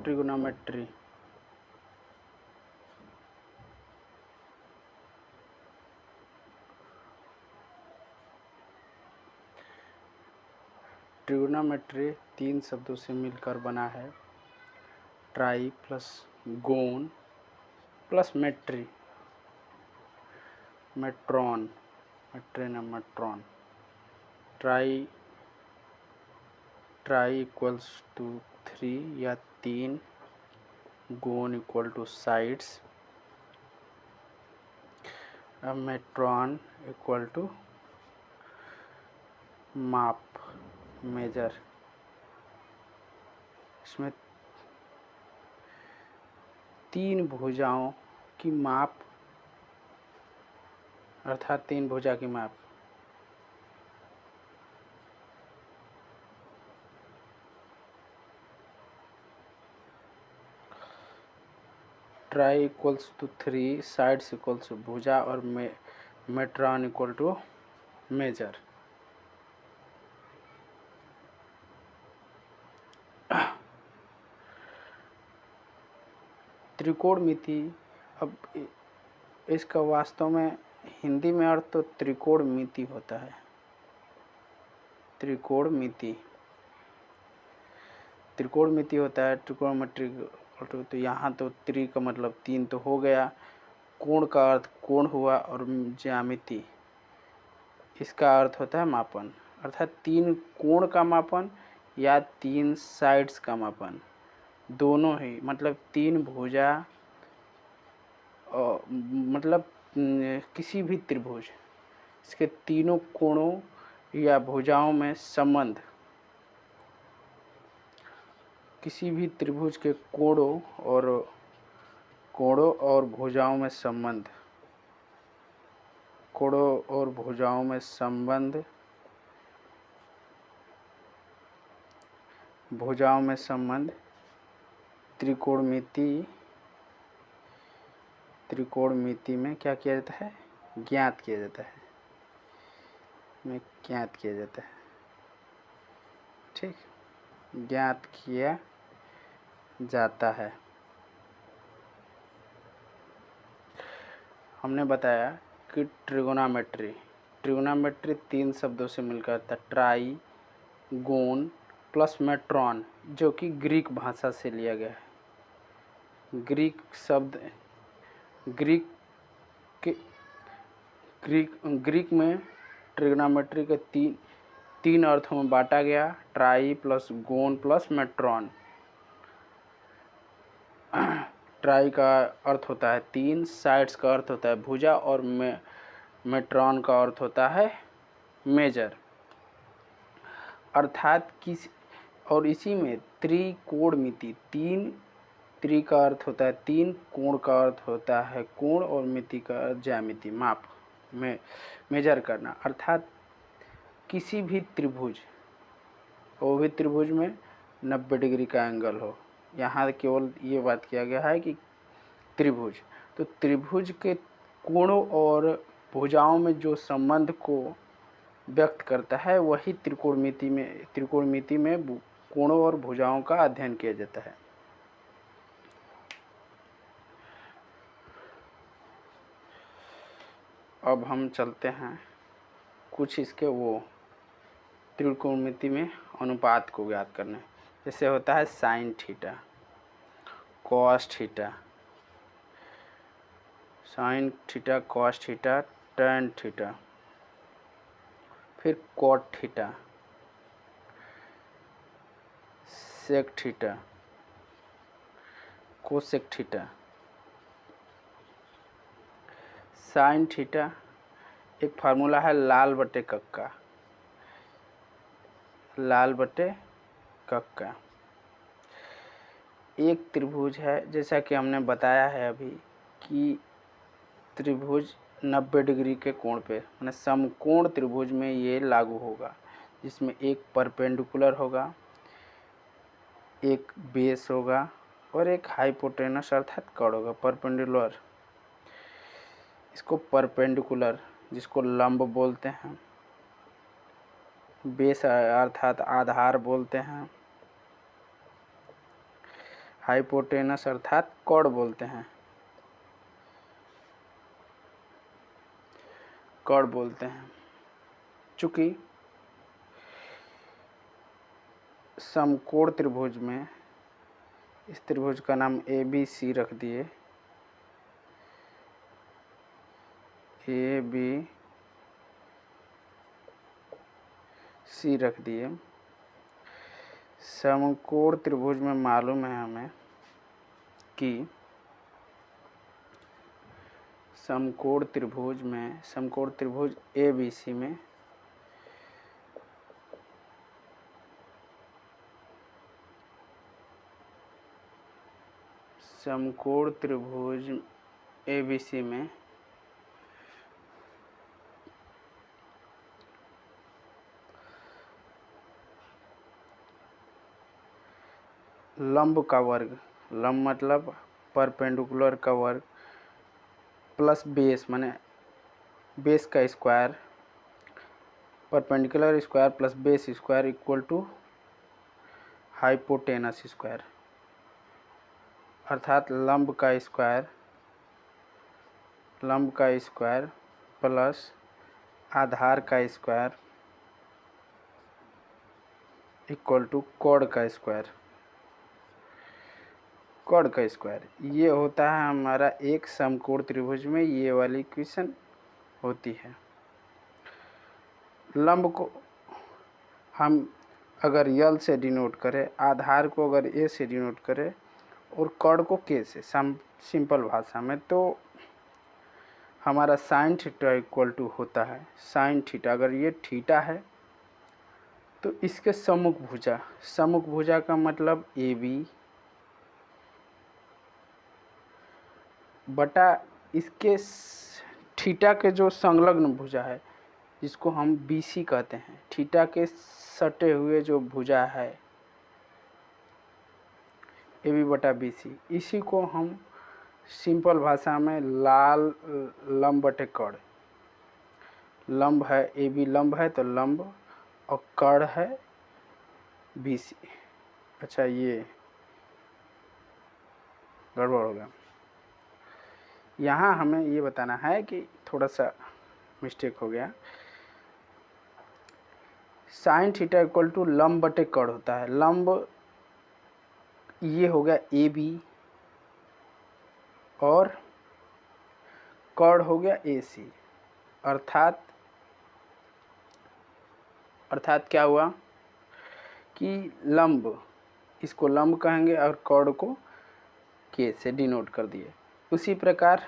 Trigonometry. Trigonometry 3 शब्दों से मिलकर बना है। Tri plus gon plus metry, metron, metron. Tri equals to 3 या 3, gon equal to sides, metron equal to माप, मेजर। इसमें 3 भुजाओं की माप, अर्थात 3 भुजा की माप। Tri equals to 3, sides equals to भुजा, और मेट्रॉन इक्वल टू मेजर। त्रिकोणमिति, अब इसका वास्तव में हिंदी में अर्थ तो त्रिकोणमिति होता है। त्रिकोणमिति होता है ट्रिकोणमेट्री। तो यहाँ तो त्रि का मतलब 3 तो हो गया, कोण का अर्थ कोण हुआ, और ज्यामिति इसका अर्थ होता है मापन, अर्थात 3 कोण का मापन या 3 साइड्स का मापन, दोनों ही, मतलब 3 भुजा, मतलब किसी भी त्रिभुज, इसके तीनों कोणों या भुजाओं में संबंध, किसी भी त्रिभुज के कोणों और भुजाओं में संबंध, कोणों और भुजाओं में संबंध, भुजाओं में संबंध त्रिकोणमिति में क्या किया जाता है? ज्ञात किया जाता है, ठीक, ज्ञात किया जाता है। हमने बताया कि ट्रिगोनोमेट्री 3 शब्दों से मिलकर था। ट्राई, गोन प्लस मेट्रॉन, जो कि ग्रीक भाषा से लिया गया है। ग्रीक शब्द, ग्रीक में ट्रिगोनोमेट्री के 3 अर्थों में बांटा गया। Try plus gon plus मेट्रॉन। Try का अर्थ होता है 3, साइड्स का अर्थ होता है भुजा, और मेट्रॉन का अर्थ होता है मेजर, अर्थात और इसी में त्रिकोणमिति, 3 त्रि का अर्थ होता है 3, कोण का अर्थ होता है कोण, और मिति का ज्यामिति, माप में मेजर करना, अर्थात किसी भी त्रिभुज, वो भी त्रिभुज में 90 डिग्री का एंगल हो। यहाँ केवल ये बात किया गया है कि त्रिभुज, तो त्रिभुज के कोणों और भुजाओं में जो संबंध को व्यक्त करता है, वही त्रिकोणमिति में कोणों और भुजाओं का अध्ययन किया जाता है। अब हम चलते हैं कुछ इसके त्रिकोणमिति में अनुपात को ज्ञात करने। जैसे होता है sine theta, cos theta, sine theta, cos theta, tan theta, फिर cot theta, sec theta, cosec theta. Sine theta एक फार्मूला है लाल बटे कक्का, एक त्रिभुज है, जैसा कि हमने बताया है अभी कि त्रिभुज 90 डिग्री के कोण पे, माने समकोण त्रिभुज में ये लागू होगा, जिसमें एक परपेंडिकुलर होगा, एक बेस होगा, और एक हाइपोटेनस अर्थात कड़ होगा। परपेंडिकुलर, इसको परपेंडिकुलर, जिसको लंब बोलते हैं, बेस अर्थात आधार बोलते हैं, हाइपोटेनस अर्थात कॉर्ड बोलते हैं, कॉर्ड बोलते हैं। चूंकि समकोण त्रिभुज में इस त्रिभुज का नाम ABC रख दिए, ABC रख दिए। समकोण त्रिभुज में मालूम है हमें कि समकोण त्रिभुज ABC में समकोण त्रिभुज ABC में लंब का वर्ग, लंब मतलब परपेंडिकुलर का वर्ग, प्लस बेस माने बेस का square, perpendicular square plus base square equal to hypotenuse square, अर्थात लंब का स्क्वायर प्लस आधार का स्क्वायर इक्वल टू कॉर्ड का स्क्वायर। कॉर्ड का स्क्वायर ये होता है हमारा एक समकोण त्रिभुज में, ये वाली इक्वेशन होती है। लंब को हम अगर यल से डिनोट करें, आधार को अगर ए से डिनोट करें और कॉर्ड को के से, सिंपल भाषा में, तो हमारा साइन थीटा इक्वल टू होता है साइन थीटा। अगर ये थीटा है तो इसके सम्मुख भुजा का मतलब AB बटा इसके थीटा के जो संलग्न भुजा है जिसको हम BC कहते हैं, थीटा के सटे हुए जो भुजा है AB बटा BC, इसी को हम सिंपल भाषा में लाल लंब बटे कड़, लंब है AB, लंब है तो लंब और कड़ है BC। अच्छा ये गड़बड़ हो गया, यहाँ हमें ये बताना है कि थोड़ा सा मिस्टेक हो गया। साइन थीटा इक्वल टू लंब बटे कड़ होता है। लंब ये हो गया AB और कड़ हो गया AC, अर्थात क्या हुआ कि लंब, इसको लंब कहेंगे और कड़ को K से डिनोट कर दिए। उसी प्रकार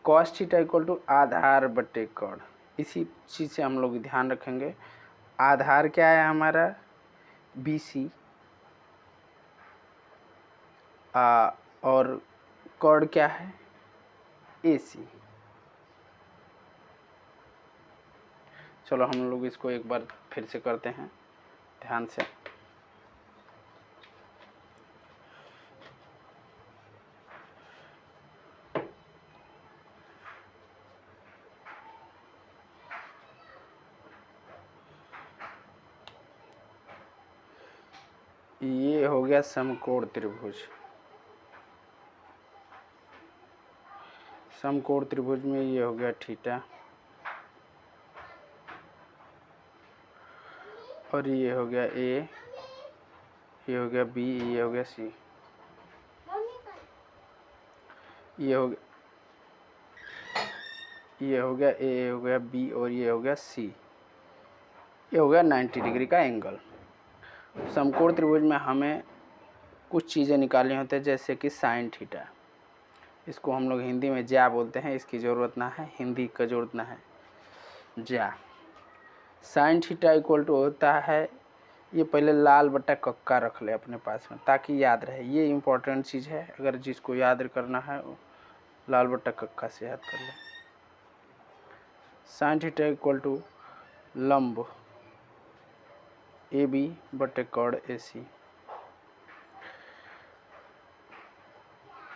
कॉस थीटा इक्वल टू आधार बटे कड़, इसी चीज़ से हम लोग ध्यान रखेंगे। आधार क्या है हमारा BC और कड़ क्या है AC। चलो हम लोग इसको एक बार फिर से करते हैं ध्यान से। ये हो गया समकोण त्रिभुज। समकोण त्रिभुज में ये हो गया थीटा और ये हो गया A, ये हो गया B, ये हो गया C, ये हो गया A, ये हो गया B और ये हो गया C। ये हो गया 90 डिग्री का एंगल। समकोण त्रिभुज में हमें कुछ चीज़ें निकालनी होती है, जैसे कि साइन थीटा, इसको हम लोग हिंदी में ज्या बोलते हैं, इसकी ज़रूरत ना है, हिंदी का ज़रूरत ना है, ज्या। साइन थीटा इक्वल टू होता है, ये पहले लाल बट्टा कक्का रख ले अपने पास में ताकि याद रहे, ये इम्पोर्टेंट चीज़ है, अगर जिसको याद करना है वो लाल बट्टा कक्का से याद कर ले। साइन थीटा इक्वल टू लंब AB बटे कड़ AC।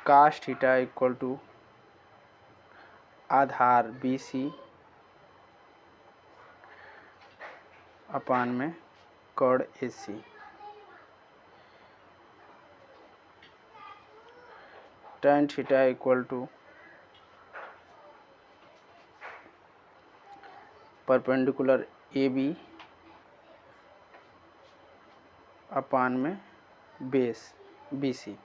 Cos theta equal to आधार BC अपान में कड़ AC। tan theta equal to perpendicular A B upon में बेस बी सी।